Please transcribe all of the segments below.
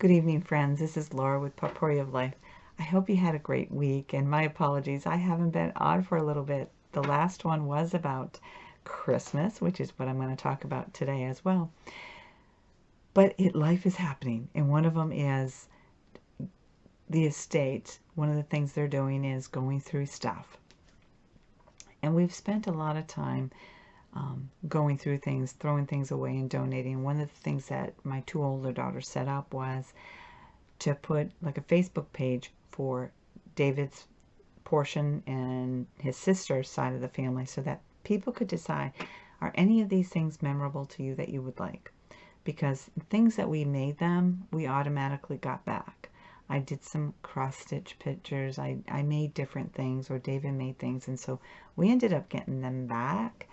Good evening, friends. This is Laura with Potpourri of Life. I hope you had a great week, and my apologies. I haven't been on for a little bit. The last one was about Christmas, which is what I'm going to talk about today as well. But life is happening, and one of them is the estate. One of the things they're doing is going through stuff. And we've spent a lot of time going through things, throwing things away and donating. One of the things that my two older daughters set up was to put like a Facebook page for David's portion and his sister's side of the family so that people could decide, are any of these things memorable to you that you would like? Because things that we made them, we automatically got back. I did some cross-stitch pictures. I made different things, or David made things, and so we ended up getting them back.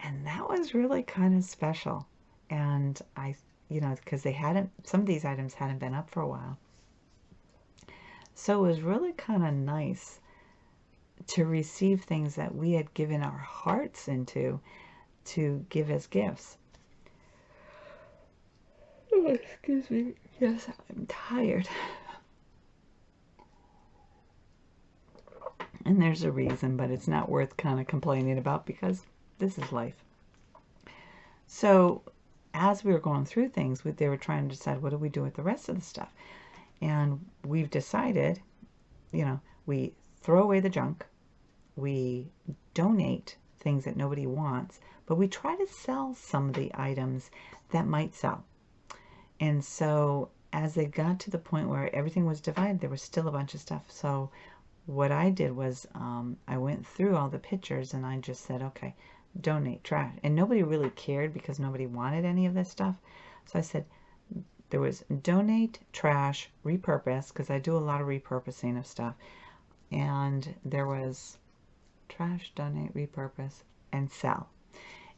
And that was really kind of special. And because some of these items hadn't been up for a while. So it was really kind of nice to receive things that we had given our hearts into to give as gifts. Oh, excuse me. Yes, I'm tired. And there's a reason, but it's not worth kind of complaining about because this is life. So as we were going through things, they were trying to decide, what do we do with the rest of the stuff? And we've decided, we throw away the junk, we donate things that nobody wants, but we try to sell some of the items that might sell. And so as they got to the point where everything was divided, there was still a bunch of stuff. So what I did was I went through all the pictures and I just said, okay, donate trash. And nobody really cared because nobody wanted any of this stuff. So I said, there was donate, trash, repurpose, because I do a lot of repurposing of stuff. And there was trash, donate, repurpose, and sell.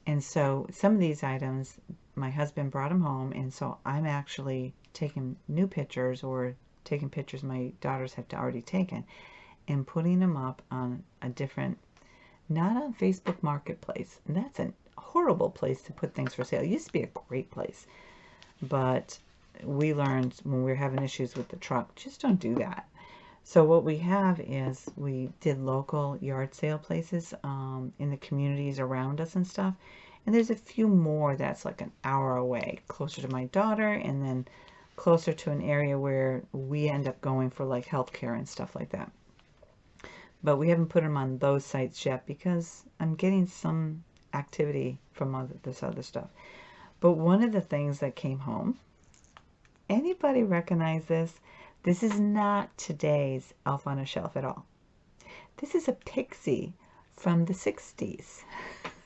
And so some of these items, my husband brought them home, and so I'm actually taking new pictures or taking pictures my daughters have already taken and putting them up on a different, not on Facebook Marketplace. And that's a horrible place to put things for sale. It used to be a great place, but we learned when we were having issues with the truck, just don't do that. So what we have is we did local yard sale places in the communities around us and stuff. And there's a few more that's like an hour away, closer to my daughter, and then closer to an area where we end up going for like healthcare and stuff like that. But we haven't put them on those sites yet because I'm getting some activity from this other stuff. But one of the things that came home, anybody recognize this? This is not today's Elf on a Shelf at all. This is a pixie from the 60s.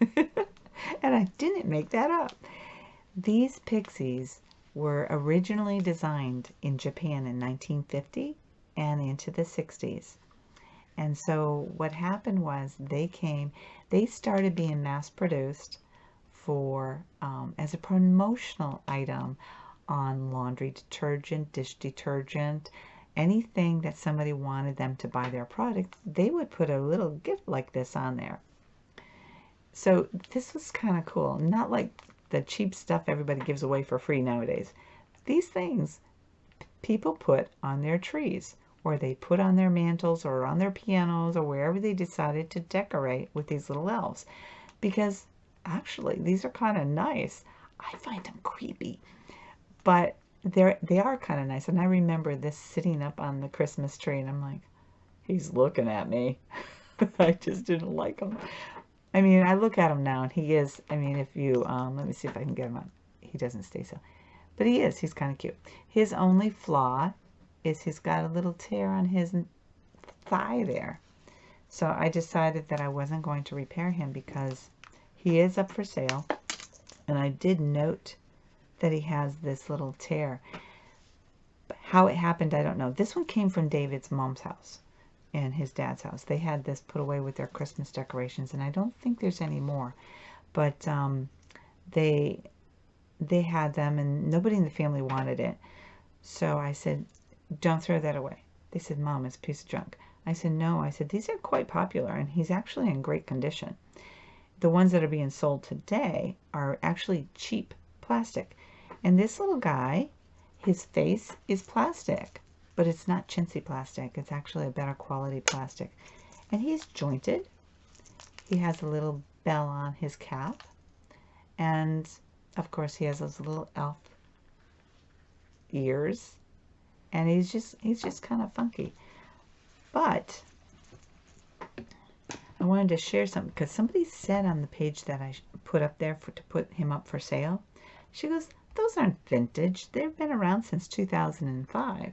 And I didn't make that up. These pixies were originally designed in Japan in 1950 and into the 60s. And so what happened was they started being mass produced for as a promotional item on laundry detergent, dish detergent, anything that somebody wanted them to buy their product, they would put a little gift like this on there. So this was kind of cool. Not like the cheap stuff everybody gives away for free nowadays. These things people put on their trees, or they put on their mantles or on their pianos or wherever they decided to decorate with these little elves. Because actually these are kind of nice. I find them creepy, but they are kind of nice. And I remember this sitting up on the Christmas tree and I'm like, he's looking at me. I just didn't like him. I mean, I look at him now and he is, I mean, if you, let me see if I can get him on. He doesn't stay still, but he's kind of cute. His only flaw is he's got a little tear on his thigh there. So I decided that I wasn't going to repair him because he is up for sale. And I did note that he has this little tear. But how it happened, I don't know. This one came from David's mom's house and his dad's house. They had this put away with their Christmas decorations, and I don't think there's any more. But they had them, and nobody in the family wanted it. So I said, don't throw that away. They said, Mom, it's a piece of junk. I said, no. I said, these are quite popular, and he's actually in great condition. The ones that are being sold today are actually cheap plastic. And this little guy His face is plastic, but it's not chintzy plastic. It's actually a better quality plastic. And he's jointed. He has a little bell on his cap. And of course he has those little elf ears. And he's just kind of funky. But I wanted to share something because somebody said on the page that I put up there to put him up for sale. She goes, those aren't vintage. They've been around since 2005.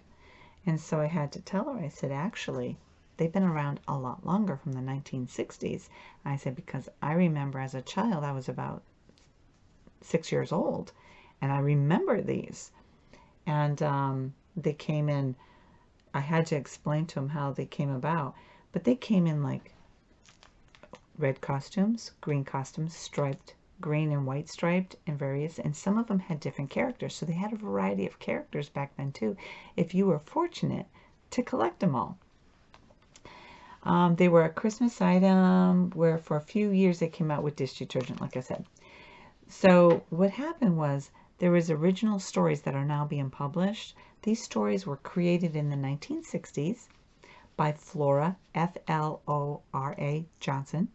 And so I had to tell her, I said, actually, they've been around a lot longer, from the 1960s. I said, because I remember as a child, I was about 6 years old, and I remember these. And they came in, I had to explain to them how they came about, but they came in like red costumes, green costumes, striped, green and white striped, and various, and some of them had different characters. So they had a variety of characters back then too, if you were fortunate to collect them all. They were a Christmas item where for a few years they came out with dish detergent, like I said. So what happened was there was original stories that are now being published. These stories were created in the 1960s by Flora, F-L-O-R-A Johnson.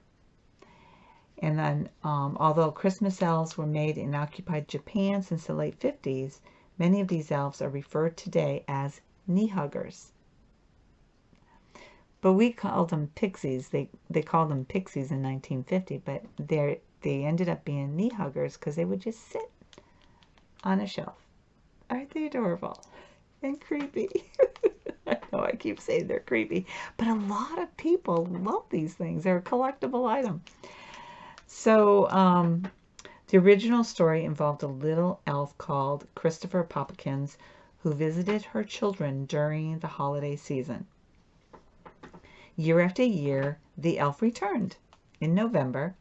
And then, although Christmas elves were made in occupied Japan since the late 50s, many of these elves are referred today as knee huggers. But we called them pixies. They called them pixies in 1950, but they ended up being knee huggers because they would just sit on a shelf. Aren't they adorable and creepy? I know I keep saying they're creepy, but a lot of people love these things. They're a collectible item. So the original story involved a little elf called Christopher Poppikins who visited her children during the holiday season. Year after year, the elf returned. In November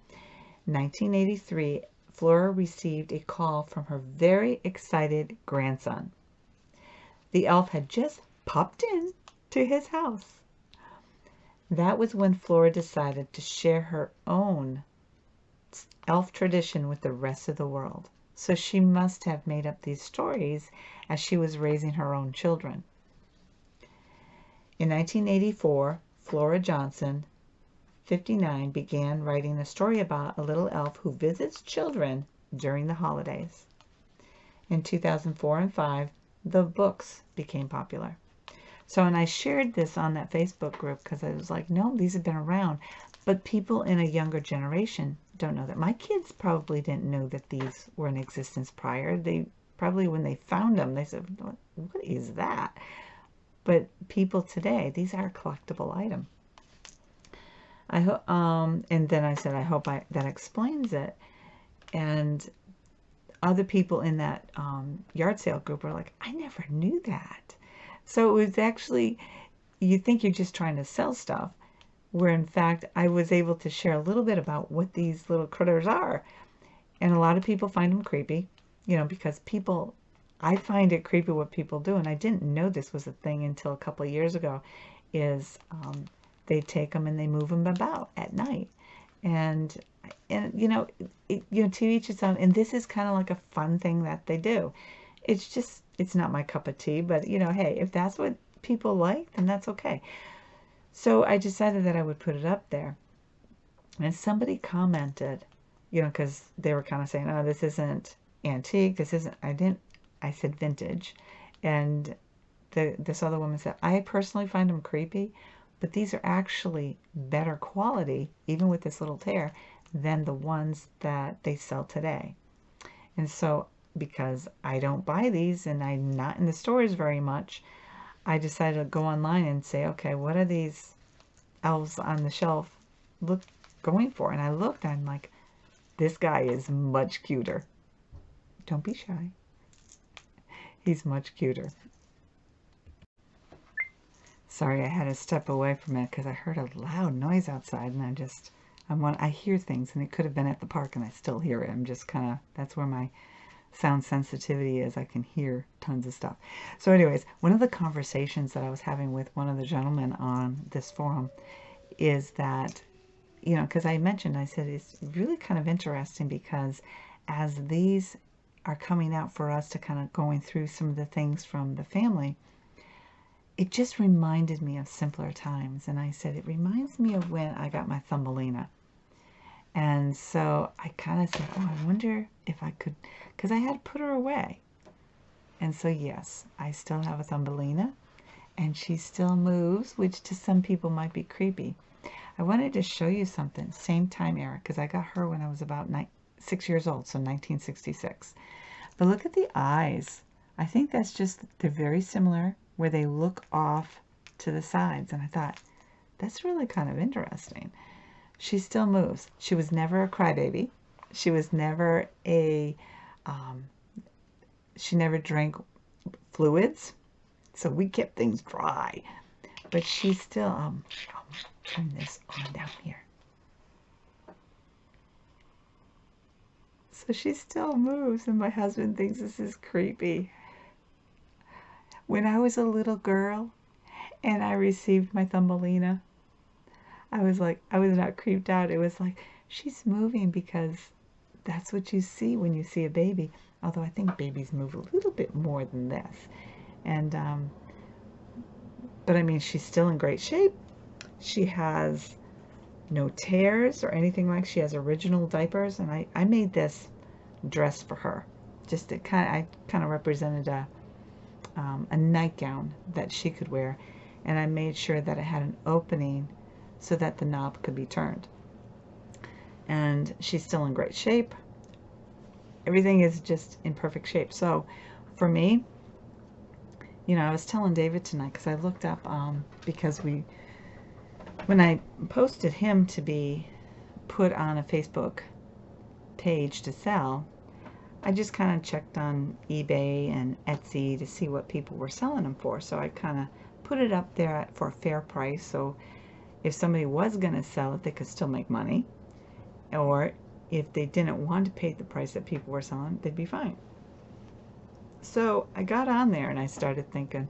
1983, Flora received a call from her very excited grandson. The elf had just popped in to his house. That was when Flora decided to share her own elf tradition with the rest of the world. So she must have made up these stories as she was raising her own children. In 1984, Flora Johnson, 59, began writing a story about a little elf who visits children during the holidays. In 2004 and 5, the books became popular. So, and I shared this on that Facebook group because I was like, no, these have been around. But people in a younger generation don't know that. My kids probably didn't know that these were in existence prior. They probably, when they found them, they said, what is that? But people today, these are a collectible item. I hope, and then I said, I hope that explains it. And other people in that yard sale group are like, I never knew that. So it was actually, you think you're just trying to sell stuff, where in fact I was able to share a little bit about what these little critters are. And a lot of people find them creepy, you know, because people, I find it creepy what people do, and I didn't know this was a thing until a couple of years ago, is they take them and they move them about at night. And you know, to each its own, and this is kind of like a fun thing that they do. It's just, it's not my cup of tea, but you know, hey, if that's what people like, then that's okay. So I decided that I would put it up there. And somebody commented, you know, because they were kind of saying, oh, this isn't antique, this isn't, I said vintage. And this other woman said, I personally find them creepy, but these are actually better quality, even with this little tear, than the ones that they sell today. And so, because I don't buy these and I'm not in the stores very much, I decided to go online and say, okay, what are these elves on the shelf going for? And I looked, I'm like, this guy is much cuter. Don't be shy. He's much cuter. Sorry, I had to step away from it because I heard a loud noise outside, and I hear things, and it could have been at the park, and I still hear it. I'm just kind of, that's where my sound sensitivity is. I can hear tons of stuff. So anyways, one of the conversations that I was having with one of the gentlemen on this forum is that, you know, because I mentioned, I said, it's really kind of interesting because as these are coming out for us to kind of going through some of the things from the family, it just reminded me of simpler times. And I said, it reminds me of when I got my thumbelina. And so I kind of said, oh, I wonder if I could, because I had to put her away. And so yes, I still have a thumbelina, and she still moves, which to some people might be creepy. I wanted to show you something, same time era, because I got her when I was about 6 years old, so 1966. But look at the eyes. I think that's just, they're very similar, where they look off to the sides. And I thought, that's really kind of interesting. She still moves. She was never a crybaby. She was never a, she never drank fluids. So we kept things dry. But she still, I'll turn this on down here. So she still moves, and my husband thinks this is creepy. When I was a little girl and I received my thumbelina, I was like, I was not creeped out. It was like, she's moving, because that's what you see when you see a baby. Although I think babies move a little bit more than this. And, but I mean, she's still in great shape. She has no tears or anything like. She has original diapers, and I made this dress for her. Just to I kind of represented a nightgown that she could wear, and I made sure that it had an opening so that the knob could be turned. And she's still in great shape. Everything is just in perfect shape. So for me, you know, I was telling David tonight, because I looked up, because when I posted him to be put on a Facebook page to sell, I just kind of checked on eBay and Etsy to see what people were selling them for. So I kind of put it up there for a fair price, so if somebody was going to sell it, they could still make money. Or if they didn't want to pay the price that people were selling, they'd be fine. So I got on there and I started thinking,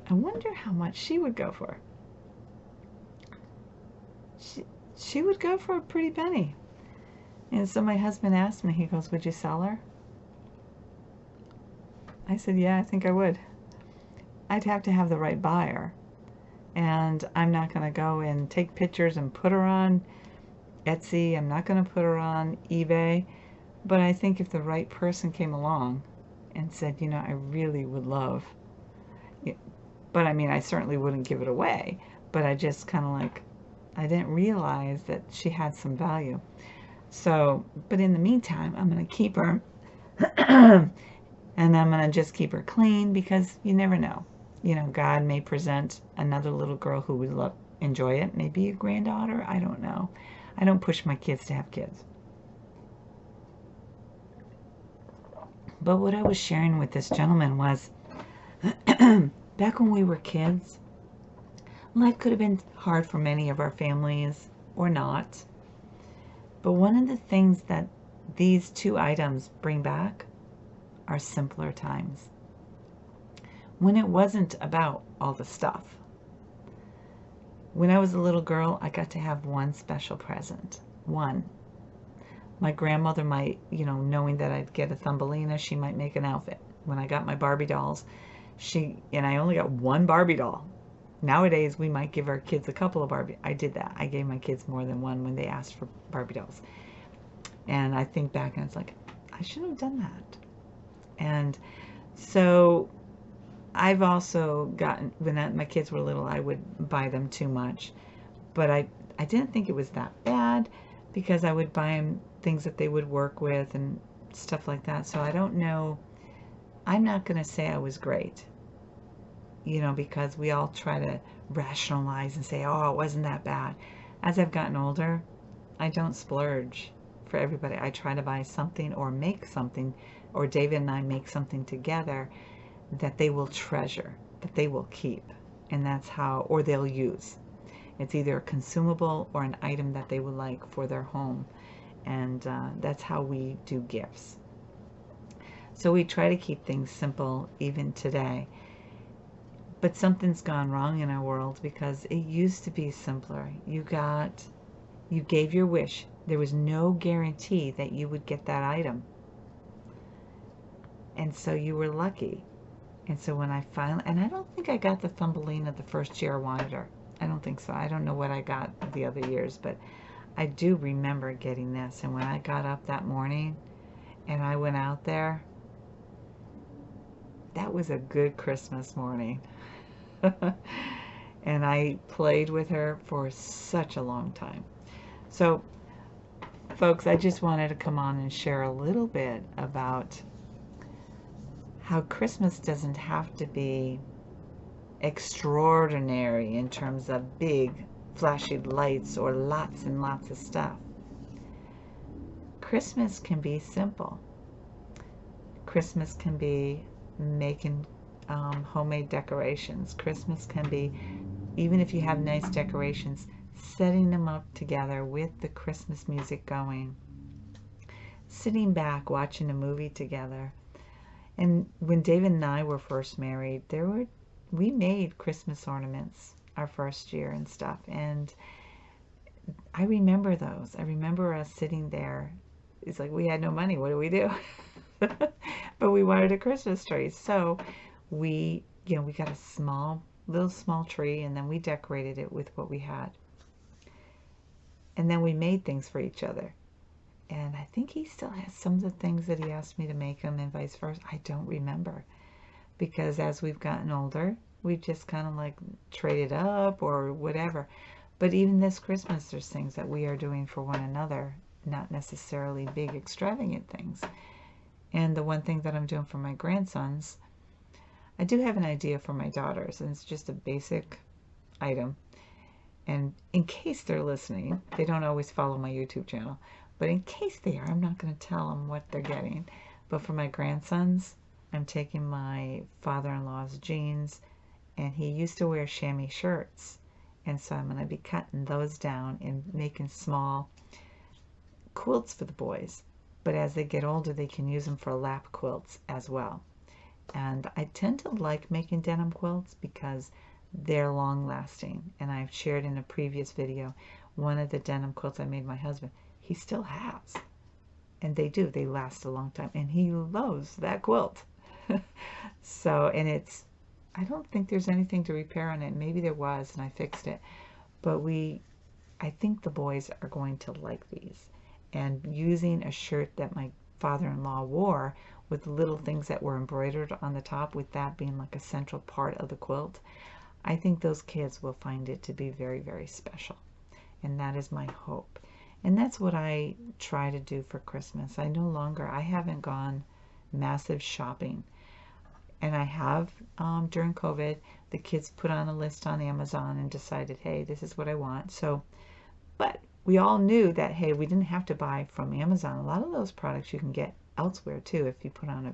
I wonder how much she would go for. She would go for a pretty penny. And so my husband asked me, he goes, would you sell her? I said, yeah, I think I would. I'd have to have the right buyer. And I'm not going to go and take pictures and put her on Etsy. I'm not going to put her on eBay. But I think if the right person came along and said, you know, I really would love it. But I mean, I certainly wouldn't give it away. But I just kind of like, I didn't realize that she had some value. So, but in the meantime, I'm going to keep her. And I'm going to just keep her clean, because you never know. You know, God may present another little girl who would enjoy it. Maybe a granddaughter. I don't know. I don't push my kids to have kids. But what I was sharing with this gentleman was, back when we were kids, life could have been hard for many of our families, or not. But one of the things that these two items bring back are simpler times, when it wasn't about all the stuff. When I was a little girl, I got to have one special present. One. My grandmother might, you know, knowing that I'd get a thumbelina, she might make an outfit. When I got my Barbie dolls, and I only got one Barbie doll. Nowadays, we might give our kids a couple of Barbie. I did that. I gave my kids more than one when they asked for Barbie dolls. And I think back and it's like, I should have done that. And so I've also gotten, when my kids were little, I would buy them too much. But I didn't think it was that bad, because I would buy them things that they would work with and stuff like that. So I don't know. I'm not going to say I was great, you know, because we all try to rationalize and say, oh, it wasn't that bad. As I've gotten older, I don't splurge for everybody. I try to buy something or make something, or David and I make something together that they will treasure, that they will keep. And that's how, or they'll use. It's either a consumable or an item that they would like for their home. And that's how we do gifts. So we try to keep things simple even today. But something's gone wrong in our world, because it used to be simpler. You gave your wish. There was no guarantee that you would get that item. And so you were lucky. And so when I finally, and I don't think I got the thumbelina the first year I wanted her. I don't think so. I don't know what I got the other years, but I do remember getting this. And when I got up that morning and I went out there, that was a good Christmas morning. And I played with her for such a long time. So, folks, I just wanted to come on and share a little bit about how Christmas doesn't have to be extraordinary in terms of big, flashy lights or lots and lots of stuff. Christmas can be simple. Christmas can be making homemade decorations. Christmas can be, even if you have nice decorations, setting them up together with the Christmas music going. Sitting back, watching a movie together. And when David and I were first married, we made Christmas ornaments our first year and stuff. And I remember those. I remember us sitting there. It's like we had no money. What do we do? But we wanted a Christmas tree. So we got a little small tree, and then we decorated it with what we had. And then we made things for each other. And I think he still has some of the things that he asked me to make him and vice versa. I don't remember. Because as we've gotten older, we've just kind of like traded up or whatever. But even this Christmas, there's things that we are doing for one another, not necessarily big, extravagant things. And the one thing that I'm doing for my grandsons, I do have an idea for my daughters, and it's just a basic item. And in case they're listening, they don't always follow my YouTube channel, but in case they are, I'm not going to tell them what they're getting. But for my grandsons, I'm taking my father-in-law's jeans, and he used to wear chamois shirts. And so I'm going to be cutting those down and making small quilts for the boys. But as they get older, they can use them for lap quilts as well. And I tend to like making denim quilts because they're long lasting. And I've shared in a previous video one of the denim quilts I made my husband. He still has. And they last a long time. And he loves that quilt. So, and I don't think there's anything to repair on it. Maybe there was, and I fixed it. But I think the boys are going to like these. And using a shirt that my father-in-law wore with little things that were embroidered on the top, with that being like a central part of the quilt, I think those kids will find it to be very, very special. And that is my hope. And that's what I try to do for Christmas. I haven't gone massive shopping. And I have, during COVID, the kids put on a list on Amazon and decided, hey, this is what I want. So, but we all knew that, hey, we didn't have to buy from Amazon. A lot of those products you can get elsewhere too if you put on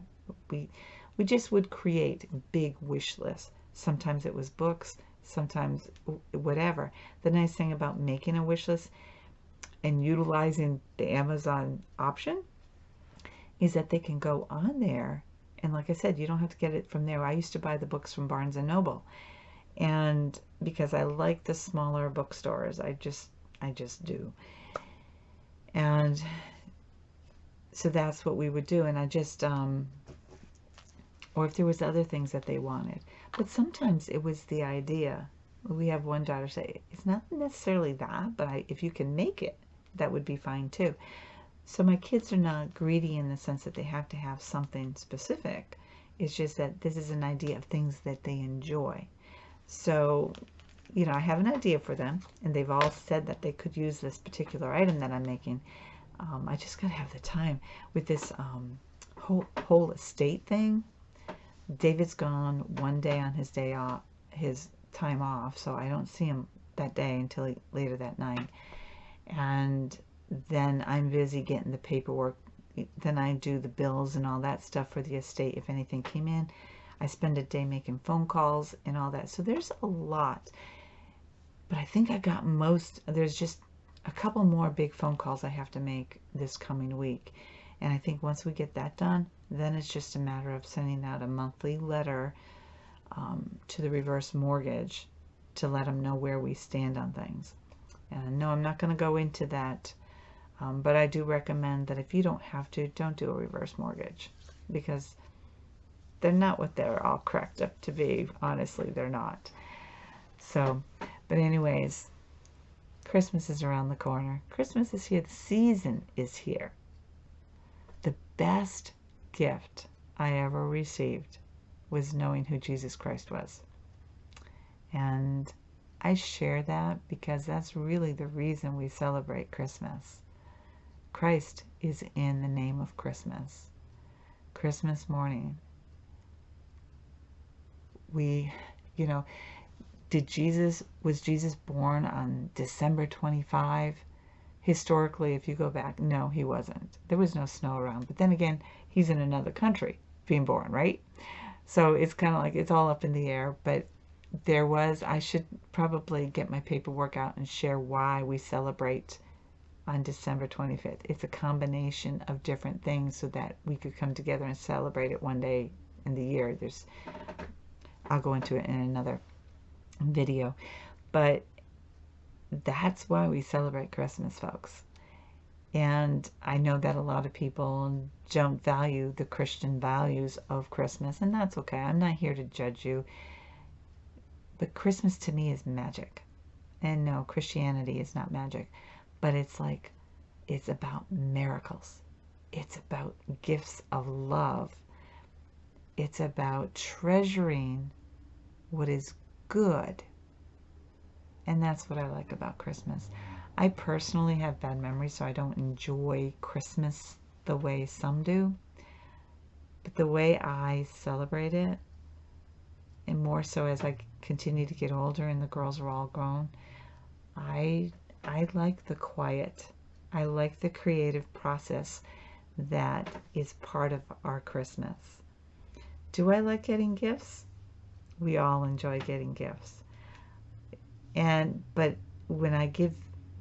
we just would create big wish lists. Sometimes it was books, sometimes whatever. The nice thing about making a wish list and utilizing the Amazon option is that they can go on there, and like I said, you don't have to get it from there. I used to buy the books from Barnes & Noble, and because I like the smaller bookstores, I just do. And so that's what we would do. And I just or if there was other things that they wanted, but sometimes it was the idea. We have one daughter say, it's not necessarily that, but if you can make it, that would be fine too. So my kids are not greedy in the sense that they have to have something specific. It's just that this is an idea of things that they enjoy. So, I have an idea for them, and they've all said that they could use this particular item that I'm making. I just got to have the time with this whole estate thing. David's gone one day on his day off, his time off, so I don't see him that day until later that night. And then I'm busy getting the paperwork. Then I do the bills and all that stuff for the estate if anything came in. I spend a day making phone calls and all that. So there's a lot. But I think I got most. There's just a couple more big phone calls I have to make this coming week. And I think once we get that done, then it's just a matter of sending out a monthly letter to the reverse mortgage to let them know where we stand on things. And no, I'm not going to go into that. But I do recommend that if you don't have to, don't do a reverse mortgage. Because They're not what they're all cracked up to be. Honestly, they're not. So, but anyways, Christmas is around the corner. Christmas is here. The season is here. The best gift I ever received was knowing who Jesus Christ was. And I share that because that's really the reason we celebrate Christmas. Christ is in the name of Christmas. Christmas morning, we, you know, was Jesus born on December 25? Historically, if you go back, no, he wasn't. There was no snow around. But then again, he's in another country being born, right? So it's kind of like it's all up in the air. But there was, I should probably get my paperwork out and share why we celebrate on December 25th. It's a combination of different things so that we could come together and celebrate it one day in the year. I'll go into it in another video. But that's why we celebrate Christmas, folks. And I know that a lot of people don't value the Christian values of Christmas, and that's okay. I'm not here to judge you. But Christmas to me is magic. And no, Christianity is not magic. But it's like, it's about miracles. It's about gifts of love. It's about treasuring what is good. And that's what I like about Christmas. I personally have bad memories, so I don't enjoy Christmas the way some do. But the way I celebrate it, and more so as I continue to get older and the girls are all grown, I like the quiet. I like the creative process that is part of our Christmas. Do I like getting gifts? We all enjoy getting gifts. But when I give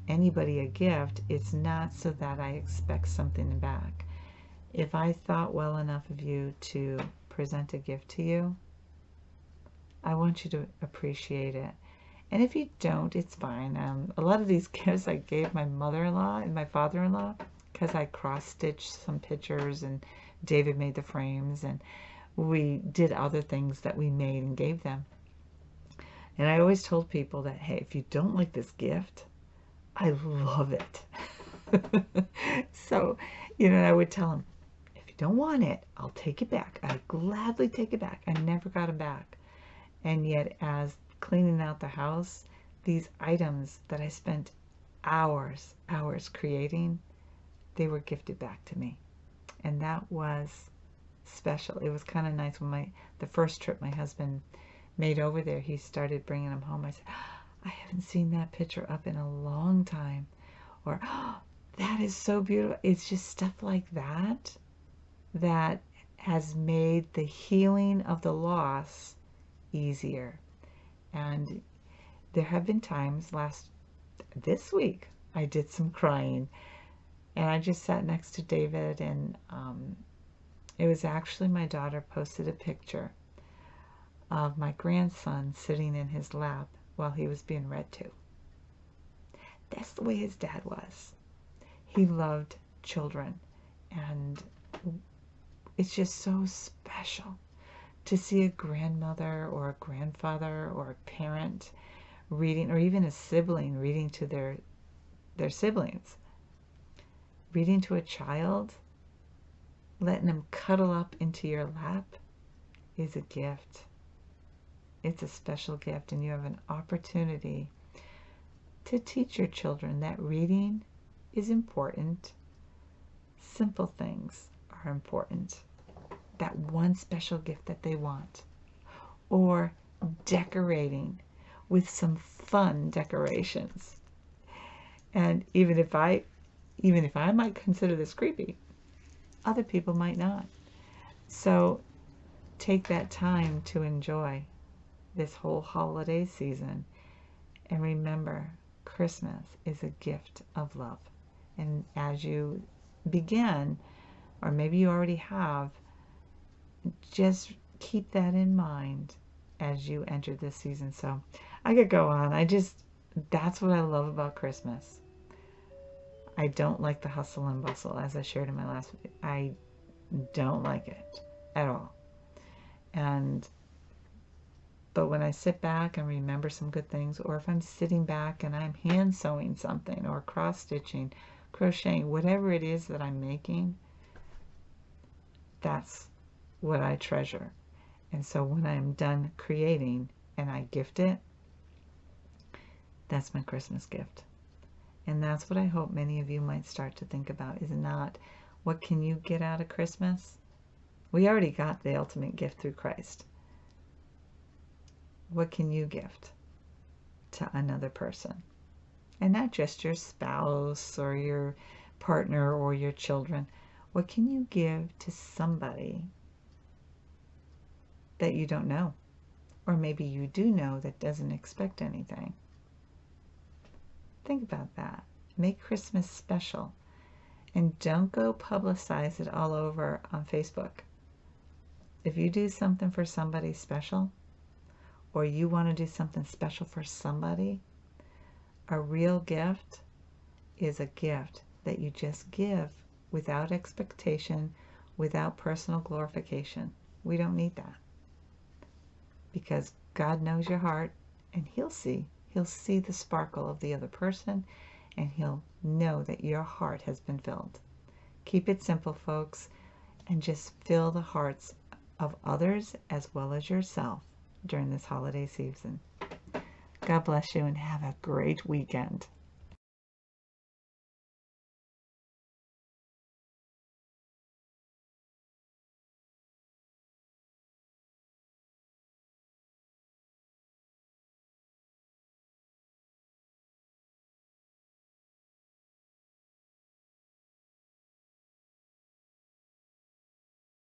anybody a gift, it's not so that I expect something back. If I thought well enough of you to present a gift to you, I want you to appreciate it. And if you don't, it's fine. A lot of these gifts I gave my mother-in-law and my father-in-law because I cross-stitched some pictures and David made the frames and we did other things that we made and gave them. And I always told people that, hey, if you don't like this gift, I love it. So, I would tell them, if you don't want it, I'll take it back. I gladly take it back. I never got it back. And yet, as cleaning out the house, these items that I spent hours creating, they were gifted back to me. And that was special. It was kind of nice when the first trip my husband made over there, he started bringing them home. I said, I haven't seen that picture up in a long time. Or, that is so beautiful. It's just stuff like that that has made the healing of the loss easier. And there have been times this week, I did some crying. And I just sat next to David and it was actually my daughter posted a picture of my grandson sitting in his lap while he was being read to. That's the way his dad was. He loved children, and it's just so special to see a grandmother or a grandfather or a parent reading, or even a sibling reading to their siblings. Reading to a child, letting them cuddle up into your lap is a gift. It's a special gift, and you have an opportunity to teach your children that reading is important. Simple things are important. That one special gift that they want. Or decorating with some fun decorations. And even if I might consider this creepy, other people might not. So take that time to enjoy this whole holiday season. And remember, Christmas is a gift of love. And as you begin, or maybe you already have, just keep that in mind as you enter this season. So I could go on. That's what I love about Christmas. I don't like the hustle and bustle, as I shared in my last video. I don't like it at all. But when I sit back and remember some good things, or if I'm sitting back and I'm hand sewing something or cross stitching, crocheting, whatever it is that I'm making, that's what I treasure. And so when I'm done creating and I gift it, that's my Christmas gift. And that's what I hope many of you might start to think about, is not what can you get out of Christmas? We already got the ultimate gift through Christ. What can you gift to another person? And not just your spouse or your partner or your children. What can you give to somebody that you don't know? Or maybe you do know that doesn't expect anything. Think about that. Make Christmas special. And don't go publicize it all over on Facebook. If you do something for somebody special, or you want to do something special for somebody, a real gift is a gift that you just give without expectation, without personal glorification. We don't need that. Because God knows your heart, and He'll see the sparkle of the other person, and He'll know that your heart has been filled. Keep it simple, folks, and just fill the hearts of others as well as yourself during this holiday season. God bless you and have a great weekend.